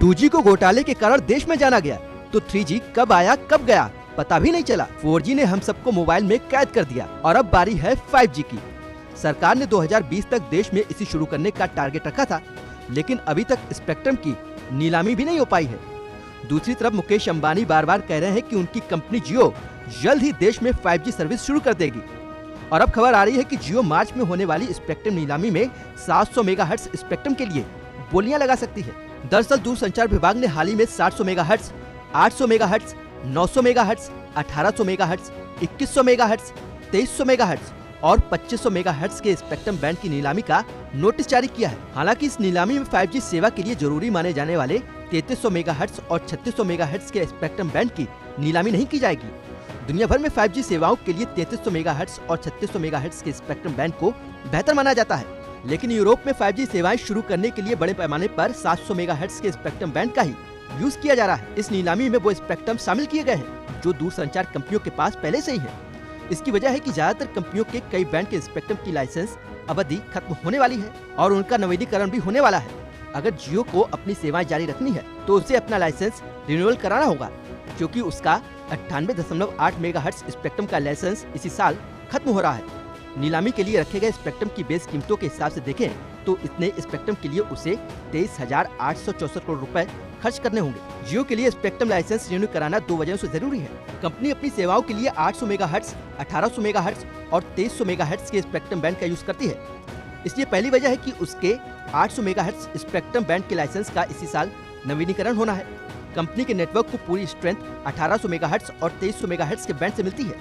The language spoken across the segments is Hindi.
2G को घोटाले के कारण देश में जाना गया तो 3G कब आया कब गया पता भी नहीं चला। 4G ने हम सबको मोबाइल में कैद कर दिया और अब बारी है 5G की। सरकार ने 2020 तक देश में इसे शुरू करने का टारगेट रखा था, लेकिन अभी तक स्पेक्ट्रम की नीलामी भी नहीं हो पाई है। दूसरी तरफ मुकेश अंबानी बार बार कह रहे हैं कि उनकी कंपनी जियो जल्द ही देश में 5G सर्विस शुरू कर देगी। और अब खबर आ रही है कि जियो मार्च में होने वाली स्पेक्ट्रम नीलामी में 700 मेगाहर्ट्ज स्पेक्ट्रम के लिए बोलियां लगा सकती है। दरअसल दूरसंचार विभाग ने हाल ही में 700 megahertz, 800 megahertz, 900 megahertz, 1800 megahertz, 2100 megahertz, 2300 megahertz और 2500 मेगाहर्ट्ज के स्पेक्ट्रम बैंड की नीलामी का नोटिस जारी किया है। हालांकि इस नीलामी में 5G सेवा के लिए जरूरी माने जाने वाले 3300 मेगाहर्ट्ज और 3600 मेगाहर्ट्ज के स्पेक्ट्रम बैंड की नीलामी नहीं की जाएगी। दुनिया भर में 5G सेवाओं के लिए 3300 मेगाहर्ट्ज और 3600 मेगाहर्ट्ज के स्पेक्ट्रम बैंड को बेहतर माना जाता है, लेकिन यूरोप में 5G सेवाएं शुरू करने के लिए बड़े पैमाने पर 700 मेगाहर्ट्ज के स्पेक्ट्रम बैंड का ही यूज किया जा रहा है। इस नीलामी में वो स्पेक्ट्रम शामिल किए गए हैं जो दूरसंचार कंपनियों के पास पहले से ही है। इसकी वजह है कि ज्यादातर कंपनियों के कई बैंड के स्पेक्ट्रम की लाइसेंस अवधि खत्म होने वाली है और उनका नवीनीकरण भी होने वाला है। अगर जियो को अपनी सेवाएं जारी रखनी है तो उसे अपना लाइसेंस रिन्यूअल कराना होगा, क्योंकि उसका 98.8 मेगाहर्ट्ज स्पेक्ट्रम का लाइसेंस इसी साल खत्म हो रहा है। नीलामी के लिए रखे गए स्पेक्ट्रम की बेस कीमतों के हिसाब से देखें तो इतने स्पेक्ट्रम के लिए उसे 23,864 करोड़ रुपए खर्च करने होंगे। जियो के लिए स्पेक्ट्रम लाइसेंस रिन्यू कराना 2 वजहों से जरूरी है। कंपनी अपनी सेवाओं के लिए 800 मेगाहर्ट्ज, 1800 मेगाहर्ट्ज और 2300 मेगाहर्ट्ज के स्पेक्ट्रम बैंड का यूज करती है। इसलिए पहली वजह है कि उसके 800 मेगाहर्ट्ज स्पेक्ट्रम बैंड के लाइसेंस का इसी साल नवीनीकरण होना है। कंपनी के नेटवर्क को पूरी स्ट्रेंथ 1800 मेगाहर्ट्ज और 2300 मेगाहर्ट्ज के बैंड से मिलती है,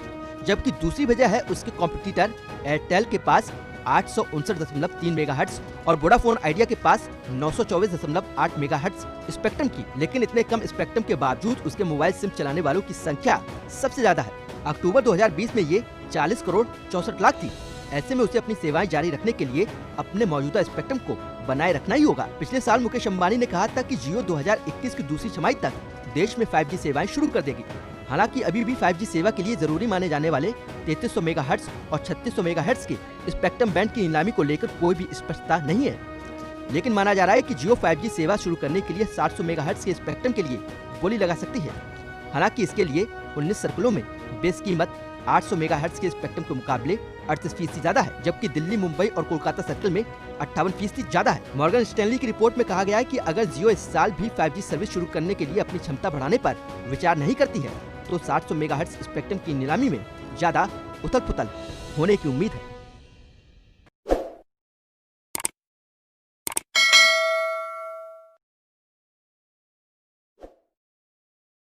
जबकि दूसरी वजह है उसके कॉम्पिटिटर एयरटेल के पास 859.3 मेगाहर्ट्ज और वोडाफोन आइडिया के पास 924.8 मेगाहर्ट्ज स्पेक्ट्रम की। लेकिन इतने कम स्पेक्ट्रम के बावजूद उसके मोबाइल सिम चलाने वालों की संख्या सबसे ज्यादा है। अक्टूबर 2020 में ये 40 करोड़ 64 लाख थी। ऐसे में उसे अपनी सेवाएं जारी रखने के लिए अपने मौजूदा स्पेक्ट्रम को बनाए रखना ही होगा। पिछले साल मुकेश अंबानी ने कहा था कि जियो 2021 की दूसरी छमाही तक देश में 5G सेवाएं शुरू कर देगी। हालांकि अभी भी 5G सेवा के लिए जरूरी माने जाने वाले 3300 मेगाहर्ट्ज और 3600 मेगाहर्ट्ज के स्पेक्ट्रम बैंड की नीलामी को लेकर कोई भी स्पष्टता नहीं है। लेकिन माना जा रहा है कि जियो 5G सेवा शुरू करने के लिए 700 मेगाहर्ट्ज के स्पेक्ट्रम के लिए बोली लगा सकती है। हालांकि इसके लिए 19 सर्कलों में बेस कीमत 800 मेगाहर्ट्ज के स्पेक्ट्रम के मुकाबले 38% ज्यादा है, जबकि दिल्ली, मुंबई और कोलकाता सर्कल में 58% ज्यादा है। मॉर्गन स्टैनली की रिपोर्ट में कहा गया है कि अगर जियो इस साल भी 5G सर्विस शुरू करने के लिए अपनी क्षमता बढ़ाने पर विचार नहीं करती है तो 700 मेगाहर्ट्ज स्पेक्ट्रम की नीलामी में ज्यादा उथल-पुथल होने की उम्मीद है।